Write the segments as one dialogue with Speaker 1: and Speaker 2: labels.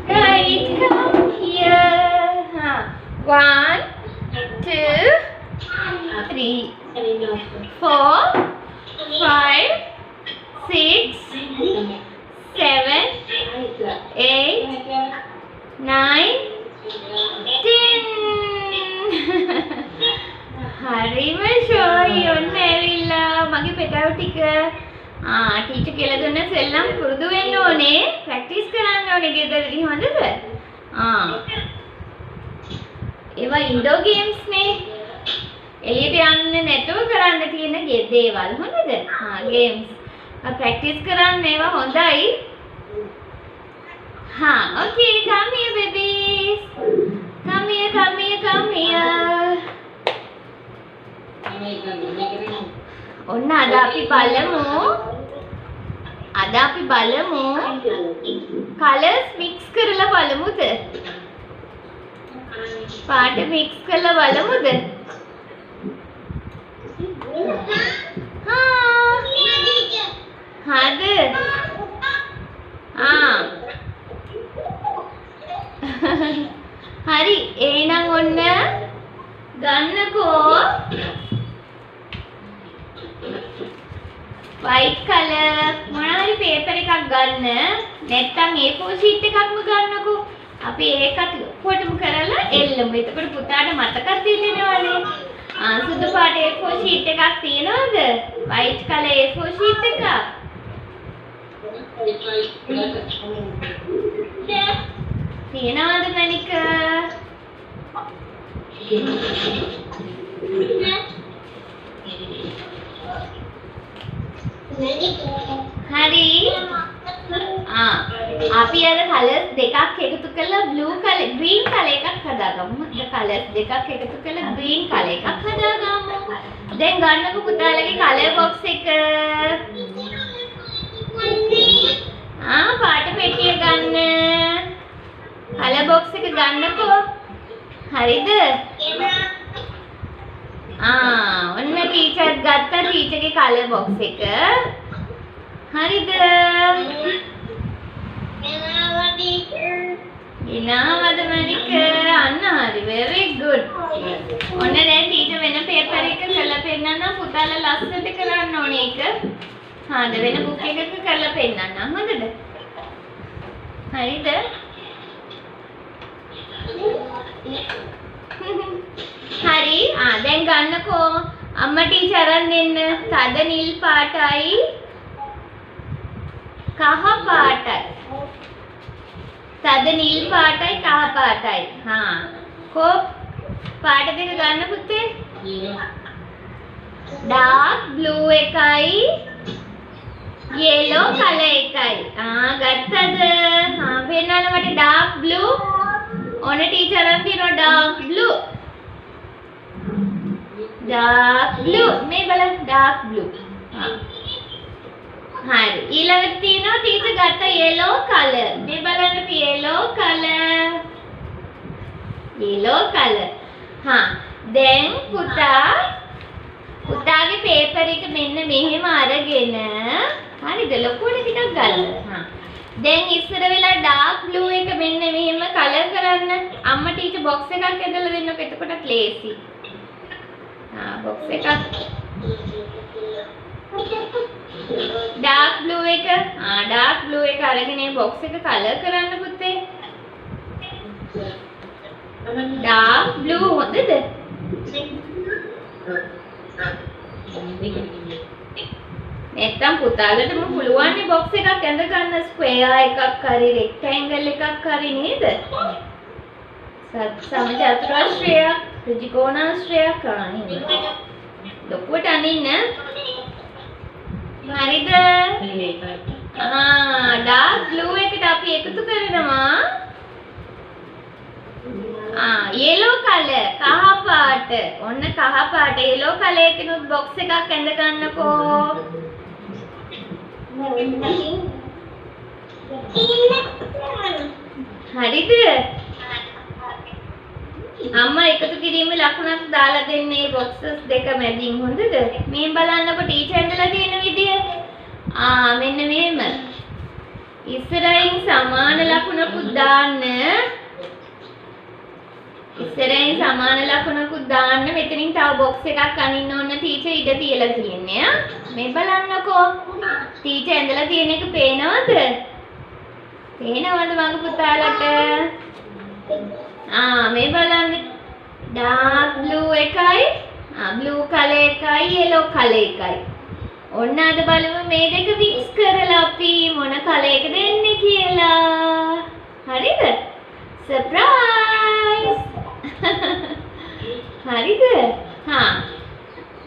Speaker 1: Right, come here. 1, 2, 3, 4, 5, 6, 7, 8, 9, 10. හරිම ෂෝයි ඔන්න ඇවිල්ලා මගේ පෙටව ටික ටීචර් කියලා දුන්න සෙල්ලම් පුරුදු වෙන්න ඕනේ ප්‍රැක්ටිස් කරන්න ඕනේ ගෙදරදී හොඳද ඒවා ඉන්ඩෝර් ගේම්ස් නේ එළියට යන්න නැතුව කරන්න තියෙන දේවල් හොඳද ගේම්ස් ප්‍රැක්ටිස් කරන්න ඒවා හොඳයි okay come here babies come here ඔන්න අද අපි බලමු කලර්ස් මික්ස් කරලා බලමුද පාට මික්ස් කරලා බලමුද හද හරි එහෙනම් ඔන්න ගන්නකෝ white color මොනවාරි paper එකක් ගන්න නැත්නම් A4 sheet එකක්ම ගන්නකෝ අපි ඒකත් කොටමු කරලා එල්ලමු එතකොට පුතාට මතකත් තියෙනවනේ සුදු පාට A4 sheet එකක් තියෙනවද white color A4 sheet එකක් තියෙනවද මණික හරි අපි අර කලර්ස් දෙකක් එකතු කරලා blue color green color එකක් හදාගමු. කලර්ස් දෙකක් එකතු කරලා green color එකක් හදාගමු. දැන් ගන්නකො පුතාලගේ color box එක. පාට පෙට්ටිය ගන්න. color box එක ගන්නකො. හරිද? ඔන්න ටීචර් ගත්තා ටීචර්ගේ color box එක. හරිද? එනවද මණික? අන්න හරි. very good. ඔන්න දැන් ටීචර් වෙන පේපර් එක කරලා පෙන්නන්න පුතාලා ලස්සනට කරන්න ඕනේ ඒක. හාද වෙන බුක් එකක කරලා පෙන්නන්න. හොඳද? හරිද? හරි දැන් ගන්නකෝ අම්මා ටීචර් අරන් දෙන්න තද නිල් පාටයි කහ පාටයි තද නිල් පාටයි කහ පාටයි කෝ පාට දෙක ගන්න පුතේ dark blue එකයි yellow color එකයි ගත්තද පෙන්නන්න මට dark blue ඔන්න ටීචර් අරන් තියනවා dark blue මේ බලන්න dark blue හරි ඊළඟට තියෙනවා ටීචර් ගත්ත yellow color මේ බලන්න yellow color දැන් පුතාගේ පේපර් එක මෙන්න මෙහෙම අරගෙන හරිද ලොකුවට ටිකක් ගන්න දැන් ඉස්සර වෙලා dark blue එක මෙන්න මෙහෙම color කරන්න අම්මා ටීචර් box එකක් ඇදලා දෙන්නකො එතකොටත් ලේසි box එකක් dark blue එක අරගෙන මේ box එක color කරන්න පුතේ dark blue හොඳද නැත්තම් පුතාලටම පුළුවන් නේ box එකක් ඇඳ ගන්න square එකක් හරි rectangle එකක් හරි නේද සමචතුරස්‍රයක් ත්‍රිකෝණාශ්‍රයක් ලොකුවට අනින්න හරිද dark blue එකට අපි එකතු කරනවා yellow color කහ පාට ඔන්න කහ පාට yellow color එකනොත් box එකක් ඇඳ ගන්නකෝ හරිද අම්මා එකතු කිරීම ලකුණක් දාලා දෙන්නේ boxes දෙක මැදින් හොඳද මේ බලන්නකො ටීචර් ඇඳලා තියෙන විදිය මෙන්න මෙහෙම ඉස්සරහින් සමාන ලකුණකුත් දාන්න. ඉස්සරහින් සමාන ලකුණකුත් දාන්න. මෙතනින් තව බොක්ස් එකක් අනින්න ඕන ටීචර් ඉඩ තියලා තියෙන්නේ. මේ බලන්නකෝ. ටීචර් ඇඳලා තියෙන එක පේනවද? පේනවද මගේ පුතාලට? මේ බලන්න. ඩාර්ක් බ්ලූ එකයි, බ්ලූ කලර් එකයි, yellow කලර් එකයි. ඔන්න අද බලමු මේ දෙක මික්ස් කරලා අපි මොන කලර් එකද දෙන්නේ කියලා. හරිද? සර්ප්‍රයිස්. හරිද?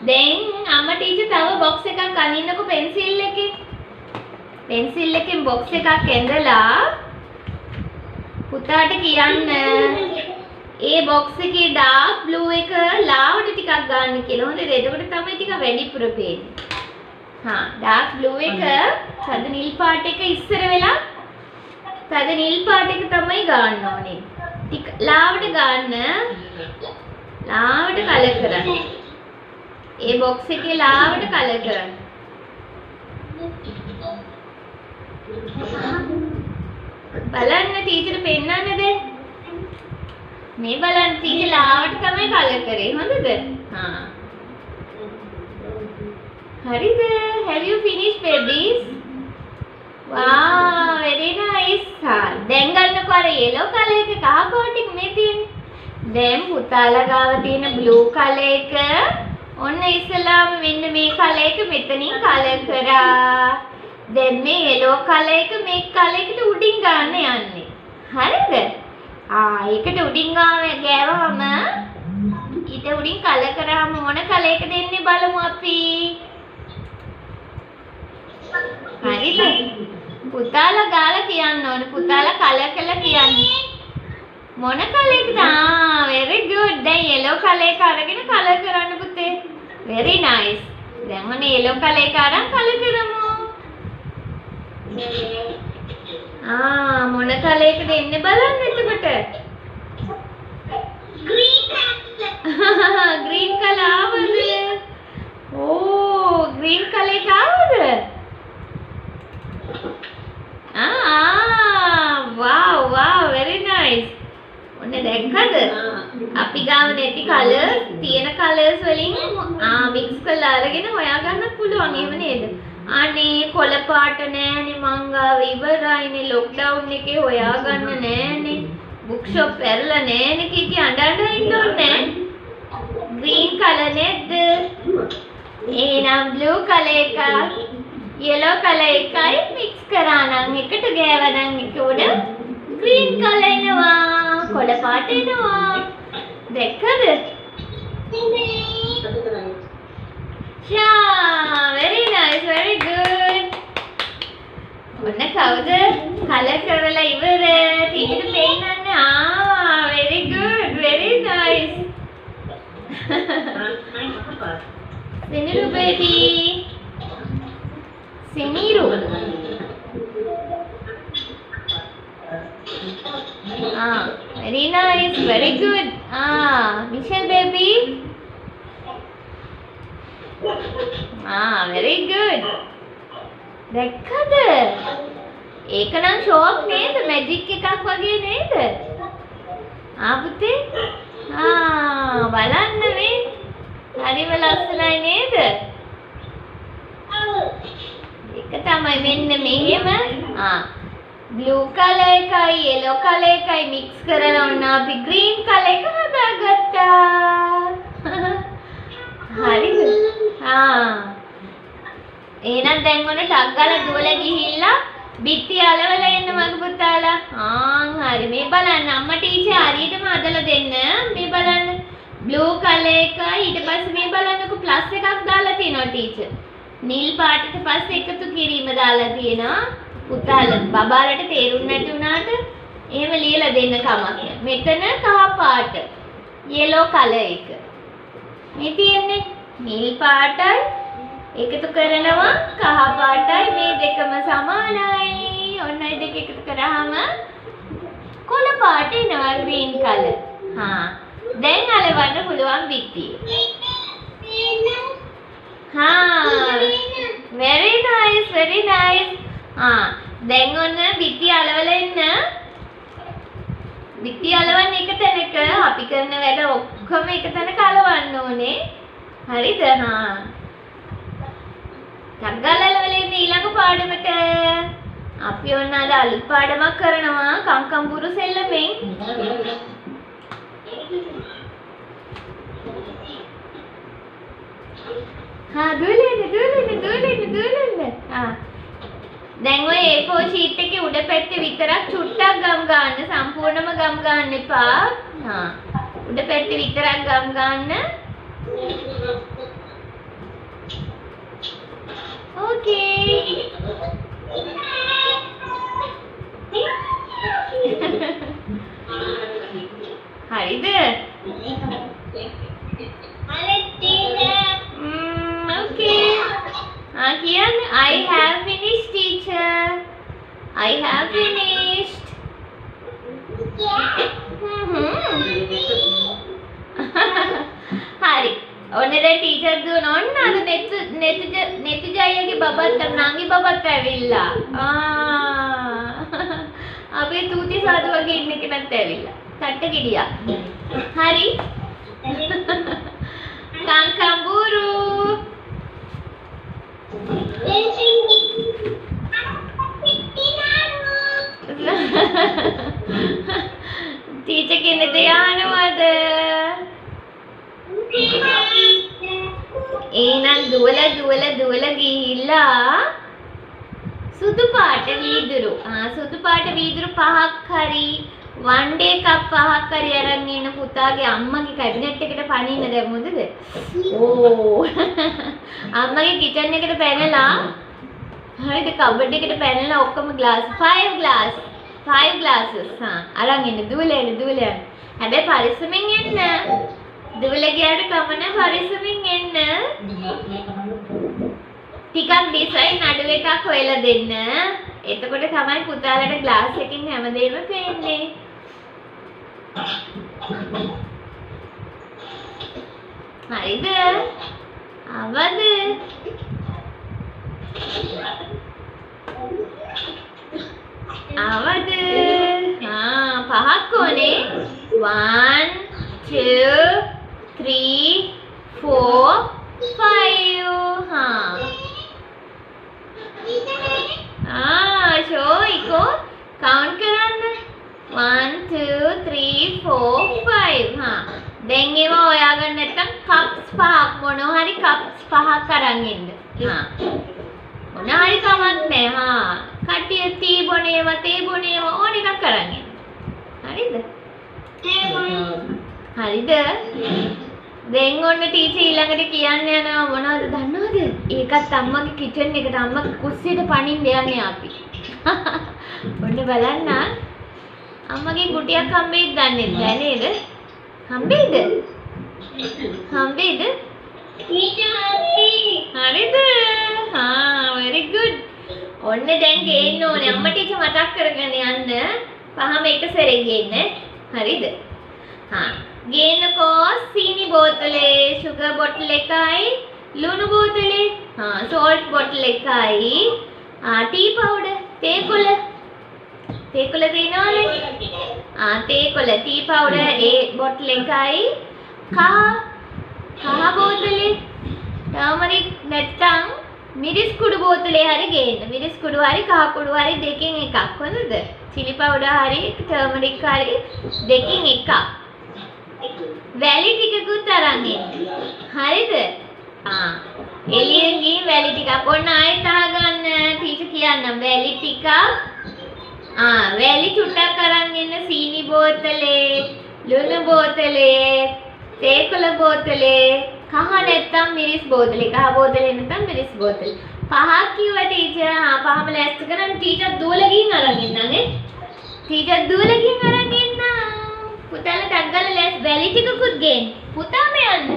Speaker 1: දැන් අම්මා ටීචර් තව බොක්ස් එකක් අනින්නකො පෙන්සිල් එකෙන්. පෙන්සිල් එකෙන් බොක්ස් එකක් ඇඳලා පුතාට කියන්න ඒ බොක්ස් එකේ ඩාර්ක් බ්ලූ එක ලාවට ටිකක් ගන්න කියලා. හොඳද? එතකොට තමයි ටික වැඩිපුර පේන්නේ. ඩාර්ක් බ්ලූ එක තද නිල් පාට එක ඉස්සර වෙලා තද නිල් පාට එක තමයි ගන්න ඕනේ. ටික ලාවට ගන්න. ලාවට කලර් කරන්න. ඒ බොක්ස් එකේ ලාවට කලර් කරන්න. බලන්න ටීචර් පෙන්නන්නද? මේ බලන්න ටීචර් ලාවට තමයි කලර් කරේ. හොඳද? හරිද? Have you finished babies? Wow, very nice. දැන් ගන්නකො අර yellow කලර් එක කහ පාට එක මේ තියෙන්නේ. දැන් පුතාලා ගාව තියෙන blue කලර් එක ඔන්න ඉස්සලාම මෙන්න මේ කලර් එක මෙතනින් කලර් කරා. දැන් මේ yellow කලර් එක මේ කලර් එකට උඩින් ගන්න යන්නේ. හරිද? ඒකට උඩින් ගෑවම ඊට උඩින් කලර් කරාම මොන කලර් එක දෙන්නේ බලමු අපි. හරිද? පුතාලා ගාලා කියන්න ඕනේ. පුතාලා කලර් කළා කියන්නේ. මොන කලර් එකද? very good. දැන් yellow කලර් එක අරගෙන කලර් කරන්න පුතේ. very nice. දැන් මොන yellow කලර් එක අරන් කලර් කරමු. මොන කලර් එක දෙන්නේ බලන්න එතකොට. green කලර් ආවද? green කලර් එක ආවද? wow very nice. ඔන්න දැක්කද? අපි ගාව නැති කලර්ස් තියෙන කලර්ස් වලින් මික්ස් කරලා අරගෙන හොයාගන්න පුළුවන්. එහෙම නේද? අනේ කොළ පාට නෑනේ මං ගාව ඉවරයිනේ. ලොක්ඩවුන් එකේ හොයාගන්න නෑනේ. බුක් ෂොප් ඇරලා නෑනේ කීකී අඬන්න ඉන්න ඕනේ. green කලර් නේද? එහෙනම් blue කලර් එක yellow කලර් එකයි මික්ස් කරා නම් එකට ගෑවනම් ඒක උඩ green කලර් එනවා. කොළ පාට එනවා. දැක්කද? very nice, very good. ඔන්න කවුද කලර් කරලා ඉවර? ටීචර්ට පෙන්නන්න. very good, very nice. Siniru baby. Siniru. Very nice, very good. Michelle baby. very good. දැක්කද? ඒක නම් ෂෝක් නේද? මැජික් එකක් වගේ නේද? පුතේ. බලන්න මේ. හරිම ලස්සනයි නේද? ඒක තමයි මෙන්න මෙහෙම. blue කලර් එකයි yellow කලර් එකයි මික්ස් කරලා ඔන්න අපි green කලර් එක හදාගත්තා. හරිද? එහෙනම් දැන් ඔන්න ටක් ගාලා දුවලා ගිහිල්ලා බිත්ති අලවලා එන්න මගේ පුතාලා. හරි මේ බලන්න අම්මා ටීචර් හරියටම හදලා දෙන්න. මේ බලන්න blue කලර් එකයි ඊට පස්සේ මේ බලන්නකො ප්ලස් එකක් දාලා තියෙනවා ටීචර්. නිල් පාටට පස්සේ එකතු කිරීම දාලා තියෙනවා. පුතාලා බබාලට තේරුම් නැති වුණාට එහෙම ලියලා දෙන්න කමක් නැහැ. මෙතන කහ පාට yellow කලර් එක. මේ තියෙන්නේ නිල් පාටයි එකතු කරනවා කහ පාටයි මේ දෙකම සමානයි. ඔන්න ඒ දෙක එකතු කරාම කොළ පාට එනවා green කලර්. දැන් අලවන්න පුළුවන් බිත්තිය. very nice, very nice. දැන් ඔන්න බිත්ති අලවලා එන්න. බිත්ති අලවන්න එක තැනක අපි කරන වැඩ ඔක්කොම එක තැනක අලවන්න ඕනේ. හරිද? හා. ටග්ගල් අලවලා එන්න ඊළඟ පාඩමට. අපි ඔන්න අද අලුත් පාඩමක් කරනවා කංකම්බුරු සෙල්ලමෙන්. දුවලන්න. දැන් ඔය A4 sheet එකේ උඩ පැත්තේ විතරක් චුට්ටක් ගම් ගන්න. සම්පූර්ණම ගම් ගන්න එපා. උඩ පැත්තේ විතරක් ගම් ගන්න. ඕකේ. හරිද? Okay. Kian, I have finished, teacher. I have finished. Hari. ඔන්න දැන් ටීචර් දුවන ඔන්න අද නෙතු ජයගේ බබත් නංගි බබත් ඇවිල්ලා. අපේ තූති සාදු වගේ ඉන්න කෙනත් ඇවිල්ලා. කට්ට ගෙඩියා. හරි. කංකම්බුරු. ටීචර් කෙනෙක්ද යනවද? එහෙනම් දුවලා ගිහිල්ලා සුදු පාට වීදුරු. සුදු පාට වීදුරු 5ක් හරි වන් ඩේ කප් 5ක් හරි අරන් ඉන්න පුතාගේ අම්මගේ කැබිනට් එකට පනින්න දැම්මුද? ඕ. අම්මගේ කිචන් එකට පැනලා හරිද කබඩ් එකට පැනලා ඔක්කොම ග්ලාස් 5 glasses අරන් ඉන්න දුවලා. හැබැයි පරිස්සමෙන් එන්න. දුවලා ගියාට කමන පරිස්සමෙන් එන්න. ටිකක් ඩිසයින් අඩු එකක් හොයලා දෙන්න. එතකොට තමයි පුතාලට ග්ලාස් එකකින් හැමදේම පේන්නේ. හරිද? අවද? පහක් ඕනේ. 1 2 3 4 5 ෂෝයිකෝ කවුන්ට් කරන්න. 1 2 3 4 5 දැන් ඒවා හොයාගන්න නැත්නම් කප්ස් 5ක් මොනවා හරි කප්ස් 5ක් අරන් එන්න. මොනවා හරි කමක් නැහැ. කට්ටිය තී බොනේවා තේ බොනේවා ඕන එකක් අරන් එන්න. හරිද? දැන් ඔන්න ටීචර් ඊළඟට කියන්න යනවා මොනවද දන්නවද? ඒකත් අම්මගේ කිචන් එකට අම්මගේ කුස්සියට පනින්න යන්නේ අපි. ඔන්න බලන්න. අම්මගේ කුටියක් හම්බෙයිද දන්නේ නැහැ නේද? හම්බෙයිද? හරිද? very good. ඔන්න දැන් ගේන්න ඕනේ. අම්මා ටීචර් මතක් කරගෙන යන්න. පහම එක සැරේ ගේන්න. හරිද? ගේන්නකෝ සීනි බෝතලේ, sugar bottle එකයි, ලුණු බෝතලේ, salt bottle එකයි, tea powder, තේකොළ තියෙනවනේ. තේකොළ tea powder ඒ bottle එකයි, කහ බෝතලේ, turmeric නැත්තම් මිරිස් කුඩු බෝතලේ හරි ගේන්න. මිරිස් කුඩු හරි කහ කුඩු හරි දෙකෙන් එකක් හොඳද? chili powder හරි turmeric හරි දෙකෙන් එකක්. වැලි ටිකකුත් අරන් එන්න. හරිද? එළියෙන් ගිහින් වැලි ටිකක් ඔන්න ආයෙත් අහගන්න ටීචර් කියන්නම් වැලි ටිකක්. වැලි චුට්ටක් අරන් එන්න සීනි බෝතලේ, ලුණු බෝතලේ, තේකොළ බෝතලේ, කහ නැත්තම් මිරිස් බෝතලේ. කහ බෝතලේ නැත්තම් මිරිස් බෝතලේ. පහක් කිව්වා ටීචර්. පහම ලෑස්ති කරන් ටීචර් දුවලා ගිහින් අරන් එන්නනේ. ටීචර් දුවලා ගිහින් අරන් එන්න. පුතාලා ටක් ගාලා ලෑස් වැලි ටිකකුත් ගේන්න. පුතාම යන්න.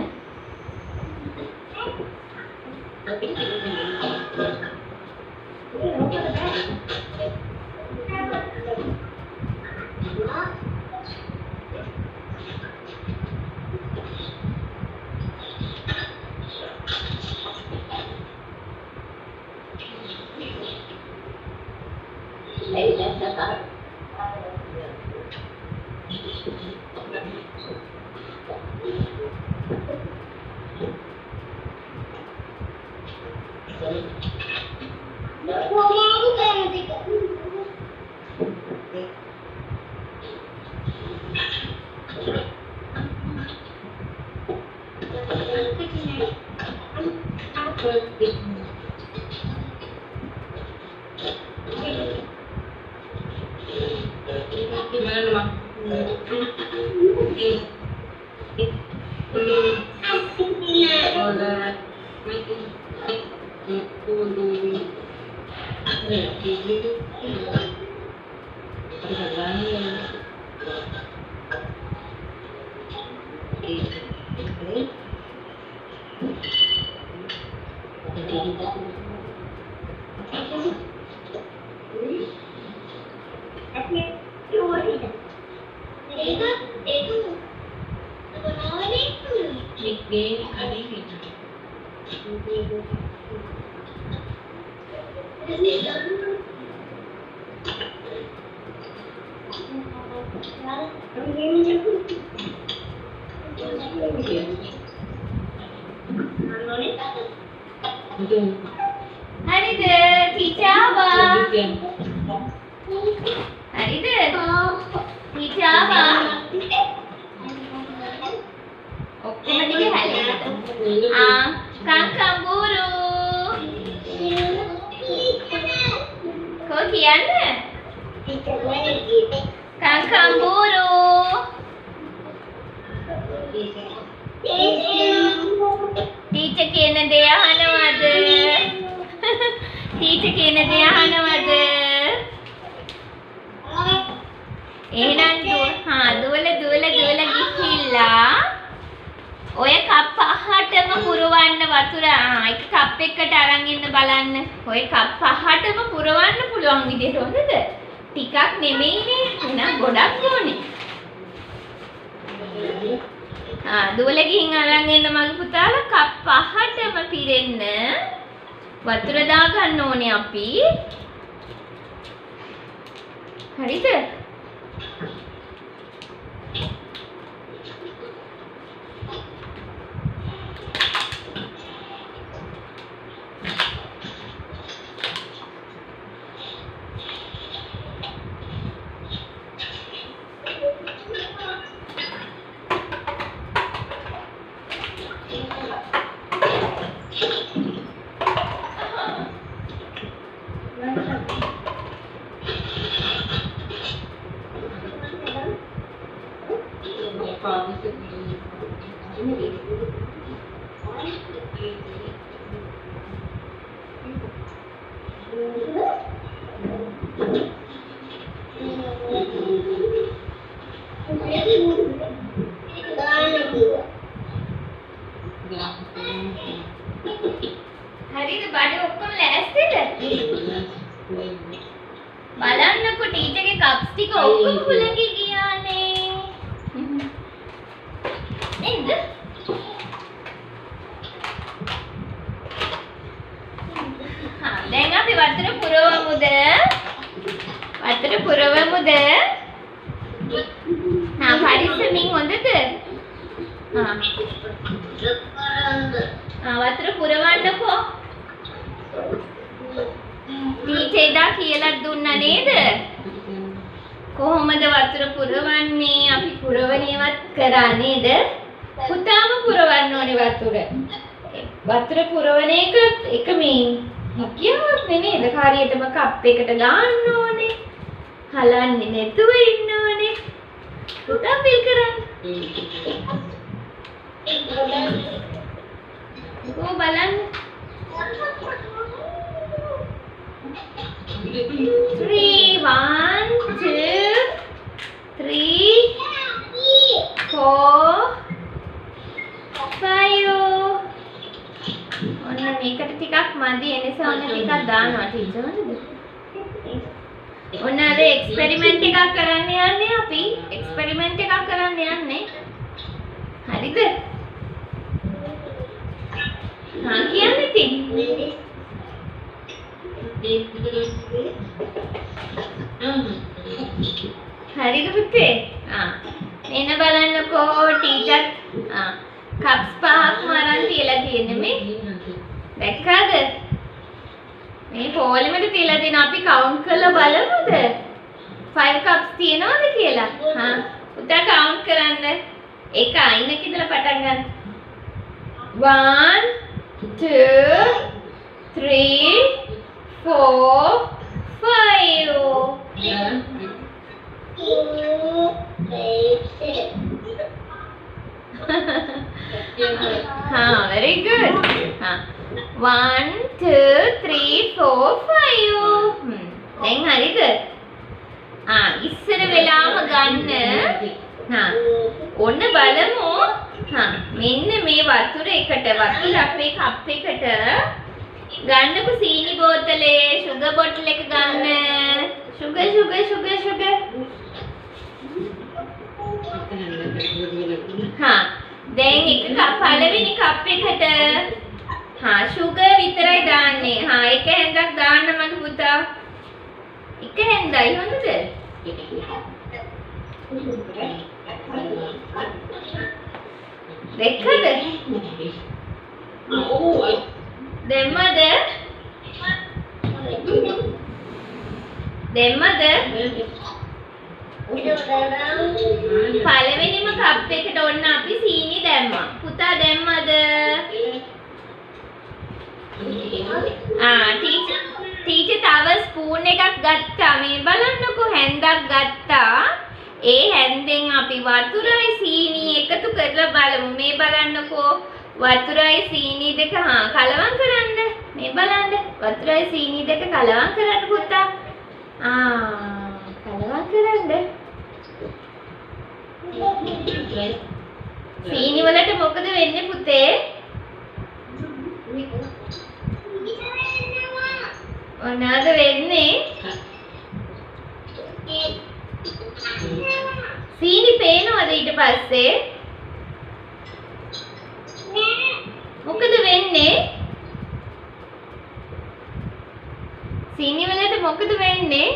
Speaker 1: හරිද ටීචර් ආවා හරිද ටීචර් ආවා ඔක්කොම ටික හැලෙන්න කංකම්බුරු කෝ කියන්න කංකම්බුරු ටීචර් කියන දේ අහනවද ටීචර් කියන දේ අහනවද එහෙනම් දුවලා ගිහිල්ලා ඔය කප් පහටම පුරවන්න වතුර එක කප් එකකට අරන් ඉන්න බලන්න ඔය කප් පහටම පුරවන්න පුළුවන් විදිහට හොඳද ටිකක් නෙමෙයිනේ එහෙනම් ගොඩක් ඕනේ දුවලා ගිහින් අරන් එන්න මගේ පුතාලා කප් පහටම පිරෙන්න වතුර දාගන්න ඕනේ අපි හරිද හරිද බඩේ ඔක්කොම ලෑස්තිද බලන්නකෝ ටීචර්ගේ කප්ස් ටික ඔක්කොම හුලඟි ගියානේ නේද දැන් අපි වතුර පුරවමුද පරිස්සමින් හොඳද වතුර පුරවන්නකෝ ටීචර් එදා කියලා දුන්නා නේද කොහොමද වතුර පුරවන්නේ අපි පුරවණේවත් කරා නේද පුතාම පුරවන්න ඕනේ වතුර පුරවන එක මේ හිකියාවක් නේද කාරියටම කප් එකට ගන්න ඕනේ හලන්නේ නැතුව ඉන්න ඕනේ පුතා පිල් කරන්න බලන්න 3 1 2 3 4 5 ඔන්න මේකට ටිකක් මදි ඒ නිසා ඔන්න ටිකක් දානවා ටීචර් නේද ඔන්න අද එක්ස්පෙරිමන්ට් එකක් කරන්න යන්නේ අපි එක්ස්පෙරිමන්ට් එකක් කරන්න යන්නේ හරිද කියන්න ඉතින් හරිද පුතේ? මෙන්න බලන්නකෝ ටීචර් කප්ස් පහක්ම අරන් තියලා තියෙන්නේ මේ. දැක්කද? මේ පොලිමේට තියලා දෙන අපි කවුන්ට් කරලා බලමුද? 5 cups තියනවද කියලා? පුතා කවුන්ට් කරන්න. ඒක අයිනක ඉඳලා පටන් ගන්න. 1 2 3 4 5 very good. 1 2 3 4 5 දැන් හරිද? ඉස්සර වෙලාම ගන්න. ඔන්න බලමු. මෙන්න මේ වතුර එකට වතුර අපේ කප් එකට ගන්නකො සීනි බෝතලේ sugar bottle එක ගන්න. sugar දැන් එක පළවෙනි කප් එකට sugar විතරයි දාන්නේ. එක හැන්දක් දාන්න මගේ පුතා. එක හැන්දයි හොඳද? දැක්කද? දැම්මද? පළවෙනිම කප් එකට ඔන්න අපි සීනි දැම්මා. පුතා දැම්මද? ටීචර් තව ස්පූන් එකක් ගත්තා. මේ බලන්නකෝ හැන්දක් ගත්තා. ඒ හැන්දෙන් අපි වතුරයි සීනි එකතු කරලා බලමු. මේ බලන්නකෝ වතුරයි සීනි දෙක කලවම් කරන්න. මේ බලන්න වතුරයි සීනි දෙක කලවම් කරන්න පුතා. කලවම් කරන්න. සීනි වලට මොකද වෙන්නේ පුතේ? මොනවද වෙන්නේ? සීනි පේනවද ඊට පස්සේ? මොකද වෙන්නේ? සීනි වලට මොකද වෙන්නේ?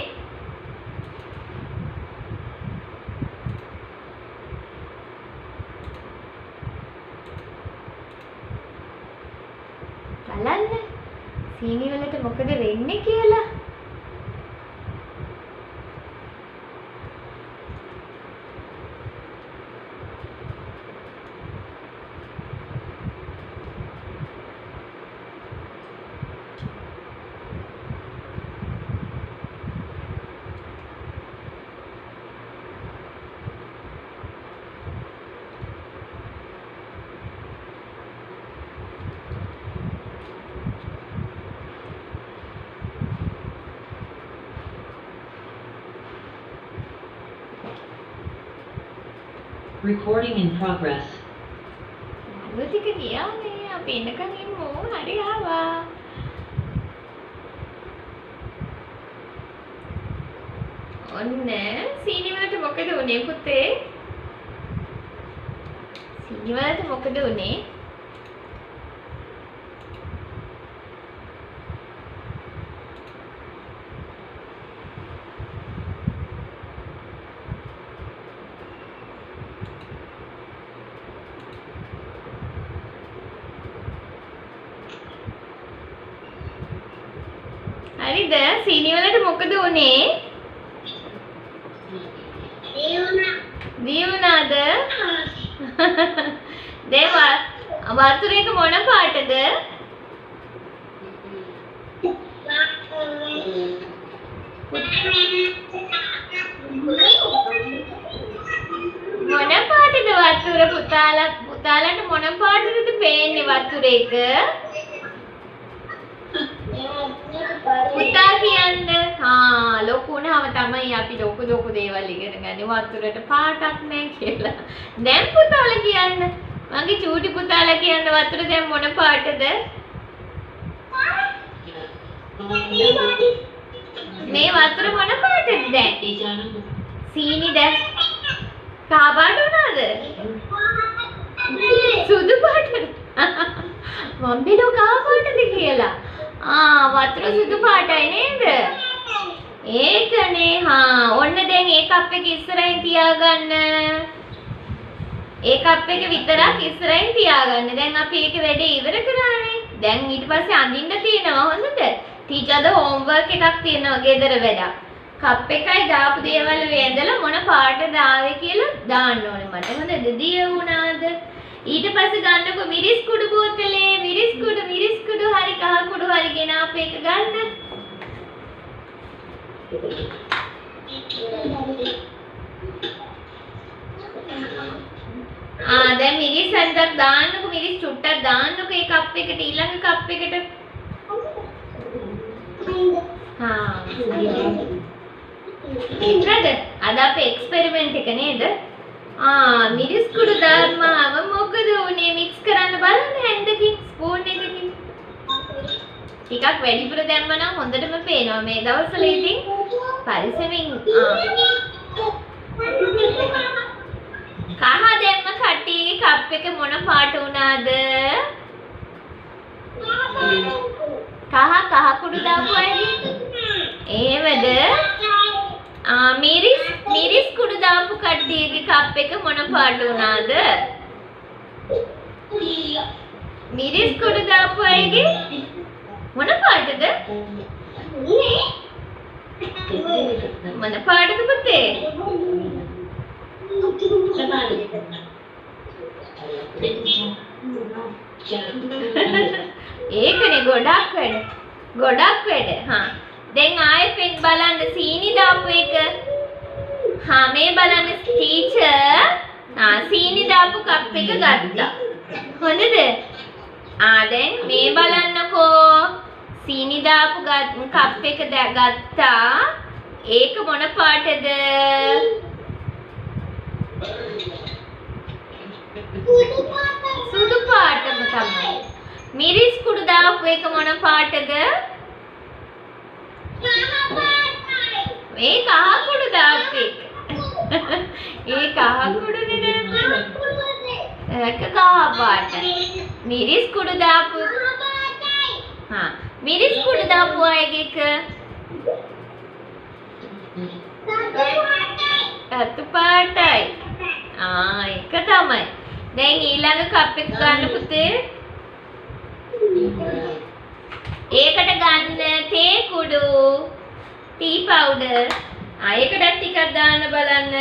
Speaker 1: බලන්න සීනි වලට මොකද වෙන්නේ කියලා.
Speaker 2: Recording in progress.
Speaker 1: ටික කියන්නේ අපි එනකන් ඉන්නෝ. හරි ආවා. ඔන්න සීනි වලට මොකද උනේ පුතේ? සීනි වලට මොකද උනේ? හරිද? සීනි වලට මොකද උනේ? දියුණාද? වතුර එක මොන පාටද? මොන පාටද වතුර පුතාලට මොන පාටද පේන්නේ වතුර එක? පුතා කියන්න. ලොකු වුණාම තමයි අපි ලොකු දේවල් ඉගෙන ගන්නේ. වතුරට පාටක් නැහැ කියලා. දැන් පුතාලා කියන්න. මගේ චූටි පුතාලා කියන්න වතුර දැන් මොන පාටද? මේ වතුර මොන පාටද දැන්? සීනි දැන් කහ පාට වුණාද? සුදු පාටද? මම බිලෝ කහ පාටද කියලා. වතුර සුදු පාටයි නේද? ඒකනේ හා ඔන්න දැන් ඒ කප් එක ඉස්සරහින් තියාගන්න. ඒ කප් එක විතරක් ඉස්සරහින් තියාගන්න. දැන් අපි ඒක වැඩේ ඉවර කරානේ. දැන් ඊට පස්සේ අඳින්න තියෙනවා හොඳද? ටීචර්ද හෝම්වර්ක් එකක් තියෙනවා ගෙදර වැඩක්. කප් එකයි දාපු දේවල් වේඳලා මොන පාටද ආවේ කියලා දාන්න ඕනේ මට. හොඳද? දිය වුණාද? ඊට පස්සේ ගන්නකො මිරිස් කුඩු බෝතලේ මිරිස් කුඩු හරි කහ කුඩු හරි ගෙන අපේ එක ගන්න. දැන් මිරිස් හරියක් දාන්නකො මිරිස් චුට්ටක් දාන්නකො ඒ කප් එකට ඊළඟ කප් එකට. නේද? අද අපේ එක්ස්පෙරිමන්ට් එක නේද? මිරිස් කුඩු දාන්නාම මොකද උනේ මික්ස් කරන්න බලන්න හැන්දකින් ස්පූන් එකකින්. ටිකක් වැඩිපුර දැම්ම නම් හොඳටම පේනවා මේ දවස්වල ඉතින් පරිස්සමින්. කහ දැම්ම කට්ටියගේ කප් එක මොන පාට වුණාද? කහ කුඩු දාපු අයද? එහෙමද? මිරිස් කුඩු දාපු කට්ටියගේ කප් එක මොන පාට වුණාද? මිරිස් කුඩු දාපු අයගේ මොන පාටද? මොන පාටද පුතේ? ඒකනේ ගොඩක් වැඩ. දැන් ආයෙ පෙන් බලන්න සීනි දාපු එක. මේ බලන්න ටීචර් සීනි දාපු කප් එක ගත්තා. හොඳද? දැන් මේ බලන්නකෝ සීනි දාපු කප් එක ගත්තා. ඒක මොන පාටද? සුදු පාටම තමයි. මිරිස් කුඩු දාපු එක මොන පාටද? මේ කහ කුඩු දාපු එක. ඒ කහ කුඩුනේ නේද? ඒක කහ පාටයි. මිරිස් කුඩු දාපු මිරිස් කුඩු දාපු අයගේ එක රතු පාටයි. ඒක තමයි. දැන් ඊළඟ කප් එක ගන්න පුතේ. ඒකට ගන්න තේ කුඩු, ටී පවුඩර්. ඒකටත් ටිකක් දාන්න බලන්න.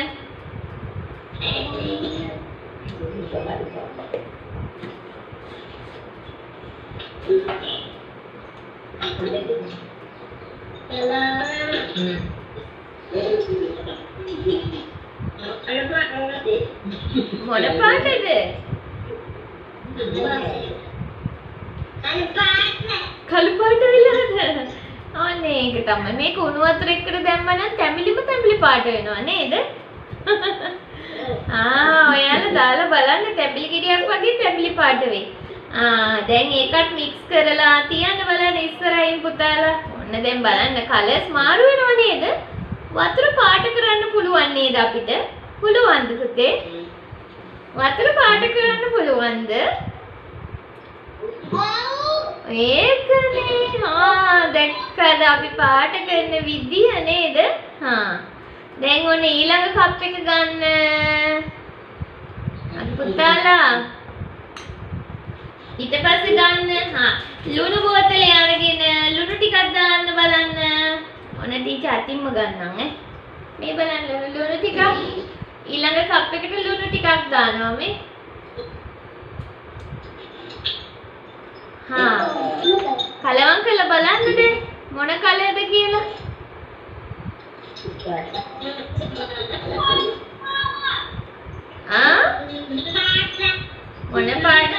Speaker 1: මොන පාටද? කළු පාට විලාද? අනේ ඒක තමයි. මේක උණු වතුර එක්ක දැම්ම නම් තැඹිලි පාට වෙනවා නේද? ඔයාලා දාලා බලන්න තැඹිලි ගෙඩියක් වගේ තැඹිලි පාට වෙයි. දැන් ඒකත් මික්ස් කරලා තියන්න බලන්න ඉස්සරහින් පුතාලා. ඔන්න දැන් බලන්න කලර්ස් මාරු වෙනව නේද? වතුර පාට කරන්න පුළුවන් නේද අපිට? පුළුවන්ද පුතේ? වතුර පාට කරන්න පුළුවන්ද? ඒකනේ. දැක්කද අපි පාට කරන විදිය නේද? දැන් ඔන්න ඊළඟ කප් එක ගන්න. පුතාලා ඊට පස්සේ ගන්න ලුණු බෝතලේ අරගෙන ලුණු ටිකක් දාන්න බලන්න. ඔන්න ටීචර් අතින්ම ගන්නම් මේ බලන්න ලුණු ටිකක් ඊළඟ කප් එකට ලුණු ටිකක් දානවා මේ. කලවම් කරලා බලන්නද මොන කලර්ද කියලා. මොන පාටද?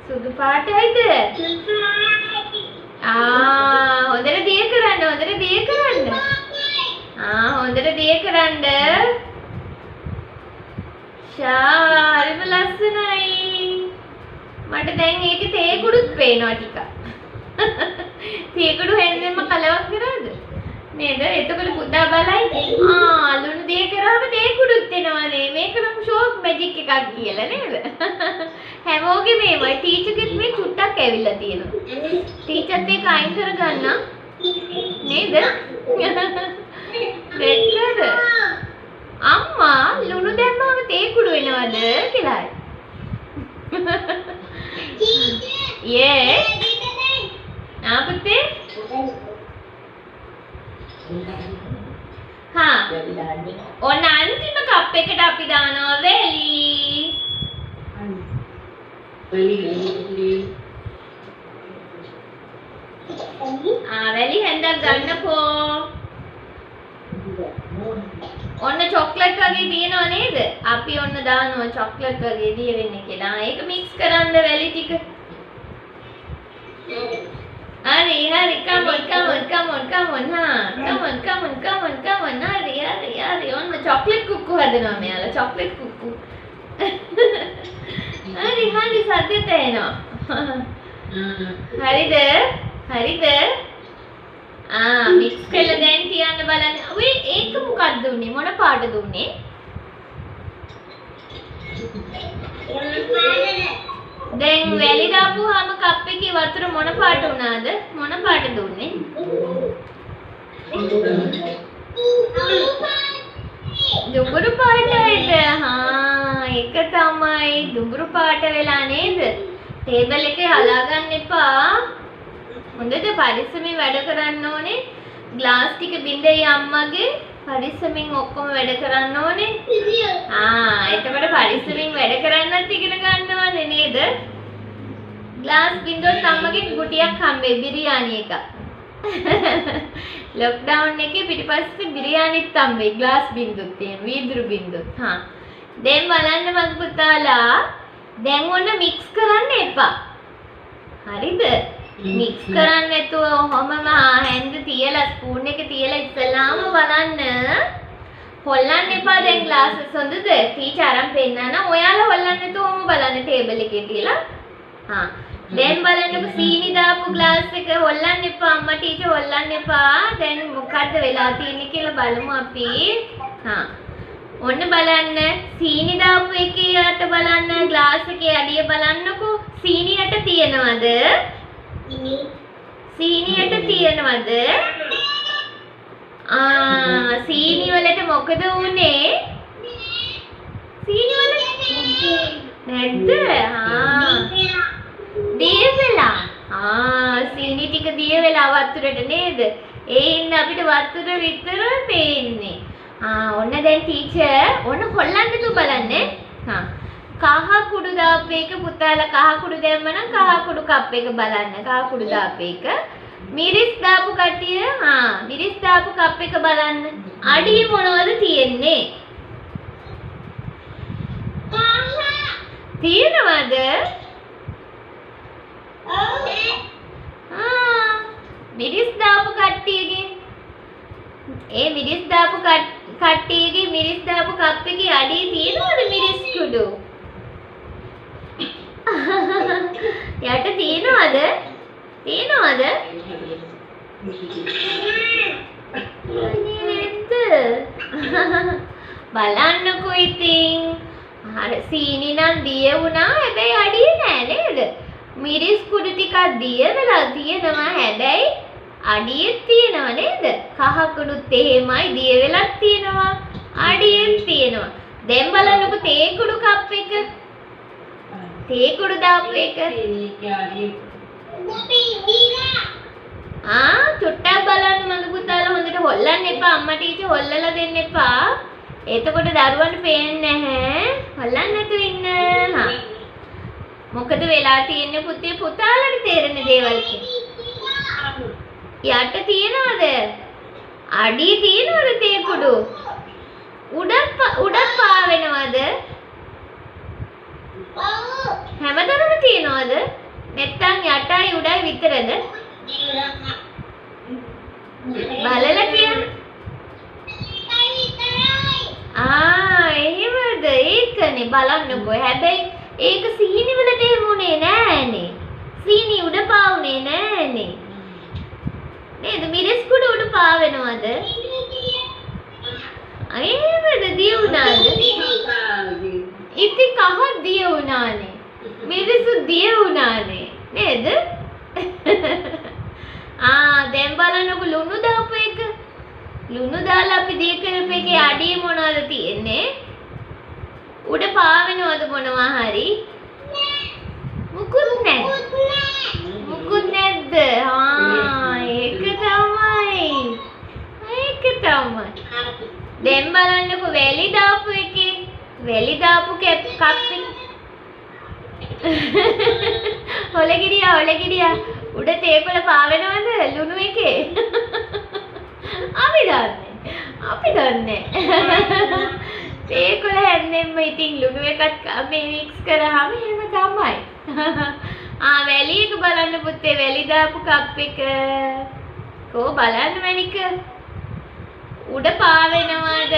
Speaker 1: සුදු පාටයිද? හොඳට දිය කරන්න. හොඳට දිය කරන්න. හරිම ලස්සනයි. මට දැන් ඒකේ තේ කුඩුත් පේනවා ටිකක්. තේ කුඩු හැන්දෙන්ම කලවක් කරාද? නේද? එතකොට පුතා බලයි. ලුණු දිය කරාම තේ කුඩුත් එනවනේ. මේක නම් ෂෝක් මැජික් එකක් කියලා නේද? හැමෝගෙම මේවයි ටීචර්ගෙත් මේ චුට්ටක් ඇවිල්ලා තියෙනවා. ටීචර්ත් ඒක අයින් කරගන්න නේද? ගන්නවද කියලා. Yes. පුතේ? හා. ඔන්න අන්තිම කප් එකට අපි දානවා වැලි. වැලි හැන්දක් ගන්නකෝ. ඔන්න චොක්ලට් වගේ තියෙනව නේද? අපි ඔන්න දානවා චොක්ලට් වගේ දිය වෙන්නේ කියලා. ඒක මික්ස් කරන්න වැලි ටික. හරි හරි come on හා come on හරි ඔන්න චොක්ලට් කුක්කු හදනවා මෙයාලා චොක්ලට් කුක්කු. හරි සද්දෙත් එනවා. හරිද? මික්ස් කරලා දැන් තියන්න බලන්න. ඔය ඒක මොකක්ද උනේ? මොන පාටද උනේ? දැන් වැලි දාපුවාම කප් එකේ වතුර මොන පාට වුණාද? මොන පාටද උනේ? දුඹුරු පාටයිද? ඒක තමයි දුඹුරු පාට වෙලා නේද? ටේබල් එකේ හලා ගන්න එපා. හොඳට පරිස්සමින් වැඩ කරන්න ඕනේ. ග්ලාස් ටික බින්දේ අම්මගේ පරිස්සමින් ඔක්කොම වැඩ කරන්න ඕනේ. එතකොට පරිස්සමින් වැඩ කරන්නත් ඉගෙන ගන්නවනේ නේද? ග්ලාස් බින්දුවත් අම්මගෙන් ගුටියක් හම්බෙයි බිරියානි එකක්. ලොක්ඩවුන් එකේ පිටිපස්සේ බිරියානිත් හම්බෙයි ග්ලාස් බින්දුත් තියෙන වීදුරු බින්දුත්. දැන් බලන්න මගේ පුතාලා දැන් ඔන්න මික්ස් කරන්න එපා. හරිද? මික්ස් කරන්න නැතුව ඔහොමම හැන්ද තියලා ස්පූන් එක තියලා ඉස්සලාම බලන්න. හොල්ලන්න එපා දැන් ග්ලාසස් හොඳද? ටීචර් අරන් පෙන්නන. ඔයාලා හොල්ලන්න නැතුව ඔහොම බලන්න ටේබල් එකේ තියලා. දැන් බලන්නකො සීනි දාපු ග්ලාස් එක හොල්ලන්න එපා අම්මා ටීචර් හොල්ලන්න එපා. දැන් මොකද්ද වෙලා තියෙන්නේ කියලා බලමු අපි. ඔන්න බලන්න සීනි දාපු එකේ යට බලන්න ග්ලාස් එකේ අඩිය බලන්නකො සීනි යට තියනවද? සීනි යට තියනවද? සීනි වලට මොකද වුනේ? සීනි වල නැද්ද? දිය වෙලා. සීනි ටික දිය වෙලා වතුරට නේද? ඒ ඉන්න අපිට වතුර විතර පේන්නේ. ඔන්න දැන් ටීචර් ඔන්න හොල්ලන්න තු බලන්න. කහ කුඩු දාපු එක පුතාලා කහ කුඩු දැම්මනම් කහ කුඩු කප් එක බලන්න. කහ කුඩු දාපු එක. මිරිස් දාපු කට්ටිය මිරිස් දාපු කප් එක බලන්න. අඩිය මොනවද තියෙන්නේ? තියෙනවද? මිරිස් දාපු කට්ටියගේ මිරිස් දාපු කට්ටියගේ මිරිස් දාපු කප් එකේ අඩිය තියෙනවද මිරිස් කුඩු? යට තියෙනවද? තියෙනවද? බලන්නකෝ ඉතින්. සීනි නම් දිය වුණා හැබැයි අඩිය නෑ නේද? මිරිස් කුඩු ටිකක් දිය වෙලා තියෙනවා හැබැයි අඩියෙත් තියෙනවා නේද? කහ කුඩුත් එහෙමයි දිය වෙලක් තියෙනවා අඩියෙත් තියෙනවා. දැන් බලන්නකො තේ කුඩු කප් එක. තේ කුඩු දාපු එක. චුට්ටක් බලන්න මගේ පුතාලා හොඳට හොල්ලන්න එපා. අම්මා ටීචර් හොල්ලලා දෙන්න එපා. එතකොට දරුවන්ට පේන්නේ නැහැ. හොල්ලන්න නැතුව ඉන්න. මොකද වෙලා තියෙන්නේ පුතේ? පුතාලට තේරෙන දේවල් යට තියනවද? අඩිය තියනවද තේ කුඩු? උඩත් පාවෙනවද? හැමතැනම තියනවද? නැත්තම් යටයි උඩයි විතරද? බලලා කියන්න. එහෙමද? ඒකනේ බලන්නකෝ. හැබැයි ඒක සීනි වලට එහෙම උනේ නෑනේ. සීනි උඩ පාවුනේ නෑනේ. නේද? මිරිස් කුඩු උඩ පාවෙනවද? එහෙමද? දිය වුණාද? ඉතින් කහ දිය වුණානේ. මිරිසු දිය වුණානේ. නේද? දැන් බලන්නකො ලුණු දාපු එක. ලුණු දාලා අපි දිය කරපු එකේ අඩිය මොනවද තියෙන්නේ? උඩ පාවෙනවද මොනවා හරි? මුකුත් නැහැ. මුකුත් නැද්ද? ඒක තමයි. ඒක තමයි. දැන් බලන්නකො වැලි දාපු එකේ. වැලි දාපු කප් එකේ. හොලගිරියා. උඩ තේකොළ පාවෙනවද ලුණු එකේ? අපි දන්නේ. තේකොළ හැන්දෙන්ම ඉතින් ලුණු එකත් මේ මික්ස් කරාම එහෙම තමයි. වැලි එක බලන්න පුතේ වැලි දාපු කප් එක. කෝ බලන්න මණික. උඩ පාවෙනවද?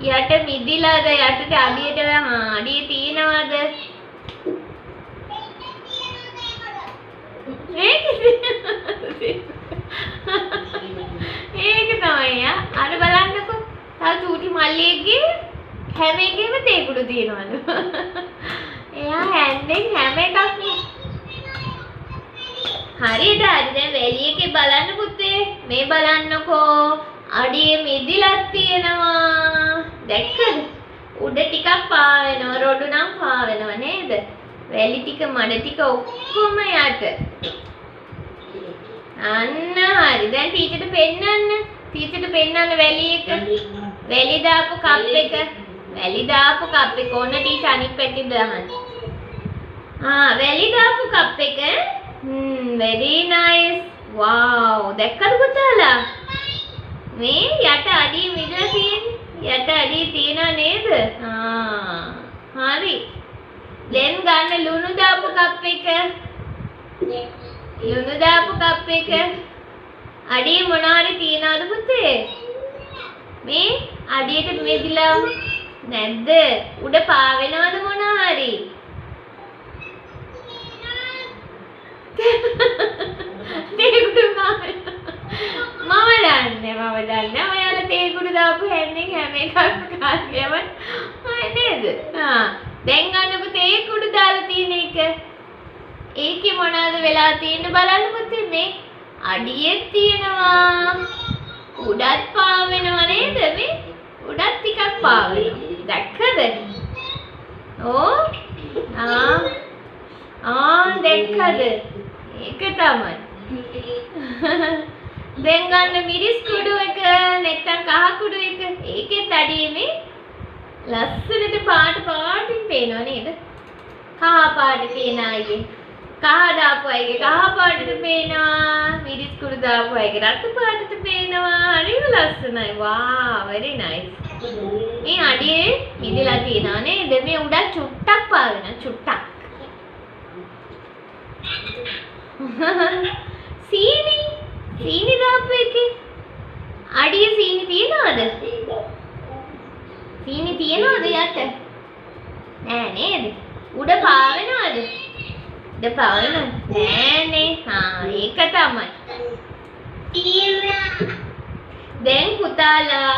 Speaker 1: යට මිදිලාද? යටට අඩියට අඩිය තියනවද? ඒක තමයි අර බලන්නකො. තව චූටි මල්ලියෙක්ගේ හැම එකෙම තේකුඩු තියනවලු. එයා හැන්දෙන් හැම එකක්ම හරියට හරි. දැන් වැලි එකේ බලන්න පුතේ. මේ බලන්නකෝ. අඩියේ මිදිලක් තියෙනවා. දැක්කද? උඩ ටිකක් පාවෙනවා. රොඩු නම් පාවෙනවා නේද? වැලි ටික මඩ ටික ඔක්කොම යට. අන්න හරි. දැන් ටීචර්ට පෙන්නන්න. වැලි එක. වැලි දාපු කප් එක. ඕන ටීචර් අනිත් පැත්තේ දාන්න. වැලි දාපු කප් එක. very nice. wow. දැක්කද පුතාලා? මේ යට අඩිය මිදලා තියෙන්නේ. යට අඩිය තියනා නේද? හරි. දැන් ගන්න ලුණු දාපු කප් එක. අඩිය මොනවාරි තියනවද පුතේ? මේ අඩියට මෙදිලා නැද්ද? උඩ පාවෙනවද මොනවාරි? තේකුඩු මම දන්නේ. ඔයාලා තේකුඩු දාපු හැන්දෙන් හැම එකක්ම කාර්යම නේද? දැන් ගන්නකො තේකුඩු දාලා තියෙන එක. ඒකේ මොනවද වෙලා තියෙන්නේ බලන්න පුතේ. මේ අඩියෙත් තියෙනවා. උඩත් පාවෙනව නේද? මේ උඩත් ටිකක් පාවෙනවා. දැක්කද? දැක්කද? ඒක තමයි. දැන් ගන්න මිරිස් කුඩු එක නැත්නම් කහ කුඩු එක. ඒකෙත් අඩියේ මේ ලස්සනට පාටින් පේනව නේද? කහ පාට තියෙන අයගේ. කහ දාපු අයගේ කහ පාටට පේනවා. මිරිස් කුඩු දාපු අයගේ රතු පාටට පේනවා. හරිම ලස්සනයි. wow very nice. මේ අඩියේ මිදලා තියෙනවා නේද? මේ උඩ චුට්ටක් පාවෙනවා. චුට්ටක්. සීනි දාපු එකේ අඩිය සීනි තියනවද? සීනි තියනවද යට? නෑ නේද? උඩ පාවෙනවද? නෑනේ. ඒක තමයි. දැන් පුතාලා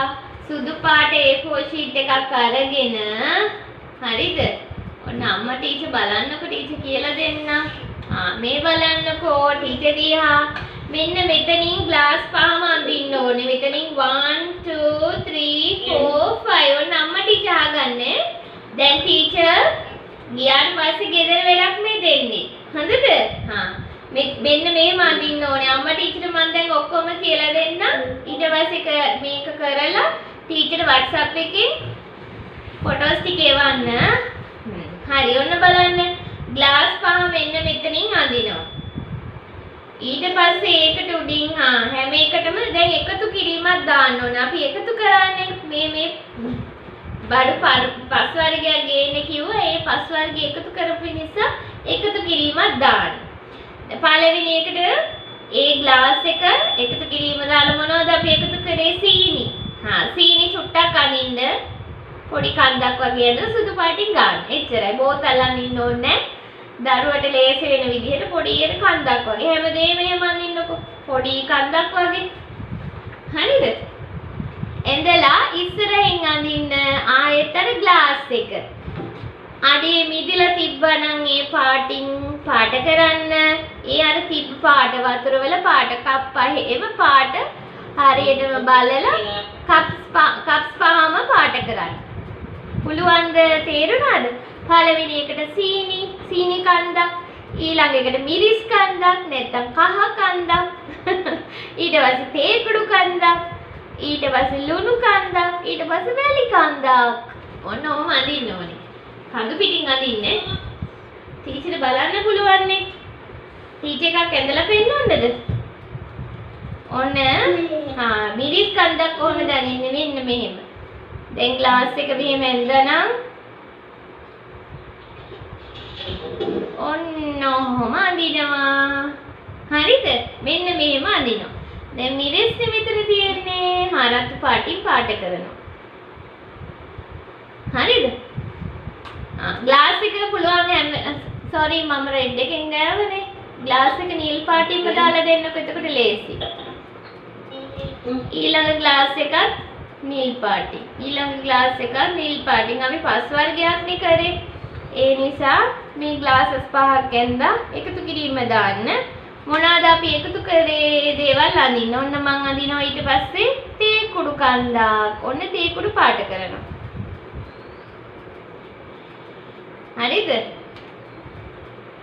Speaker 1: සුදු පාට A4 sheet එකක් අරගෙන හරිද? ඔන්න අම්මා ටීචර් බලන්නකො ටීචර් කියලා දෙන්න. මේ බලන්නකෝ ටීචර් දිහා. මෙන්න මෙතනින් ග්ලාස් පහම අඳින්න ඕනේ. මෙතනින් 1 2 3 4 5 ඔන්න අම්මා ටීචර් අහගන්නේ. දැන් ටීචර් ගියාට පස්සේ ගෙදර වැඩක් මේ දෙන්නේ. හොඳද? මෙන්න මේම අඳින්න ඕනේ. අම්මා ටීචර් මම දැන් ඔක්කොම කියලා දෙන්නම්. ඊට පස්සේ මේක කරලා ටීචර් WhatsApp එකේ ෆොටෝස් ටික එවන්න. හරි ඔන්න බලන්න. ග්ලාස් පහ මෙන්න මෙතනින් අඳිනවා. ඊට පස්සේ ඒකට උඩින් හැම එකටම දැන් එකතු කිරීමක් දාන්න ඕන. අපි එකතු කරන්නේ මේ බඩු පස් වර්ගයක් ගේන්න කිව්වා. ඒ පස් වර්ගය එකතු කරපු නිසා එකතු කිරීමක් දාන්න. පළවෙනි එකට ඒ ග්ලාස් එක එකතු කිරීම දාලා මොනවද අපි එකතු කරේ? සීනි. සීනි චුට්ටක් අනින්න. පොඩි කන්දක් වගේ අද සුදු පාටින් ගන්න. එච්චරයි. බෝතල් අනින්න ඕනේ නැහැ. දරුවට ලේසි වෙන විදිහට පොඩි කන්දක් වගේ. හැමදේම එහෙම අනින්නකො. පොඩි කන්දක් වගේ. හරිද? එඳලා ඉස්සරහින් අඳින්න ආයෙතර ග්ලාස් එක. අඩියේ මිදිලා තිබ්බනම් ඒ පාටින් පාට කරන්න. ඒ අර තිබ්බ පාට වතුර වල පාට කප් පහේම පාට හරියටම බලලා කප්ස් පහම පාට කරන්න. පුළුවන්ද පළවෙනි එකට සීනි කන්දක්, ඊළඟ එකට මිරිස් කන්දක් නැත්නම් කහ කන්දක්, ඊට පස්සේ තේ කුඩු කන්දක්, ඊට පස්සේ ලුණු කන්දක්, ඊට පස්සේ වැලි කන්දක්. ඔන්න ඔහම අඳින්න ඕනේ. කඳු පිටින් අඳින්නේ. ටීචර් බලන්න පුළුවන් නේ. ටීචර් එකක් ඇඳලා පෙන්නන්නද? ඔන්න මිරිස් කන්දක් කොහොමද අඳින්නේ? මෙන්න මෙහෙම. දැන් ග්ලාස් එක මෙහෙම ඇඳනනම් ඔන්න ඔහම අඳිනවා. හරිද? මෙන්න මෙහෙම අඳිනවා. දැන් මිරිස් මෙතන තියෙන්නේ හරතු පාටින් පාට කරනවා. හරිද? ග්ලාස් එක පුළුවන් sorry මම රෙඩ් එකෙන් ගෑවනේ. ග්ලාස් එක නිල් පාටින්ම දාලා දෙන්නකො එතකොට ලේසි. ඊළඟ ග්ලාස් එකත් නිල් පාටින්. ඊළඟ ග්ලාස් එකත් නිල් පාටින්. අපි පස් වර්ගයක් නේ කරේ. ඒ නිසා මේ ග්ලාසස් පහක් ඇඳලා එකතු කිරීම දාන්න. මොනවාද අපි එකතු කරේ දේවල් අඳින්න. ඔන්න මං අඳිනවා ඊට පස්සේ තේ කුඩු කන්දක්. ඔන්න තේ කුඩු පාට කරනවා. හරිද?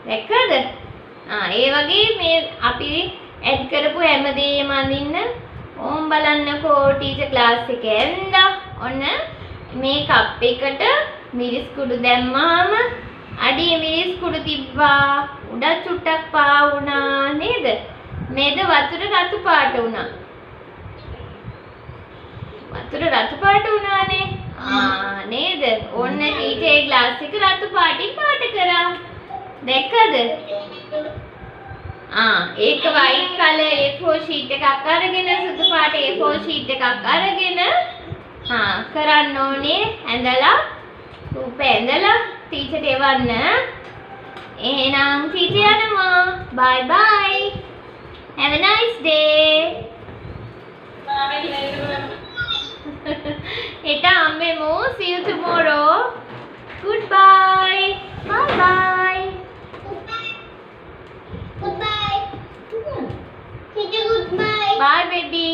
Speaker 1: දැක්කද? ඒ වගේ මේ අපි ඇඩ් කරපු හැමදේම අඳින්න. ඕම් බලන්නකෝ ටීචර් ක්ලාස් එකේ ඇඳලා. ඔන්න මේ කප් එකට මිරිස් කුඩු දැම්මාම අඩිය මිරිස් කුඩු තිබ්බා. උඩ චුට්ටක් පා වුණා නේද? මේද වතුර රතු පාට වුණා. වතුර රතු පාට වුණානේ. නේද? ඔන්න ටීචර් ග්ලාස් එක රතු පාටින් පාට කරා. දැක්කද? ඒක white color A4 sheet එකක් අරගෙන සුදු පාට A4 sheet එකක් අරගෙන කරන්න ඕනේ. ඇඳලා රූප ඇඳලා ටීචර් එවන්න. එහෙනම් ටීචර් යනවා. bye bye. have a nice day. හෙට අම්මෙමු. see you tomorrow. goodbye. bye bye.
Speaker 3: Goodbye. Teacher, goodbye.
Speaker 1: Bye, baby.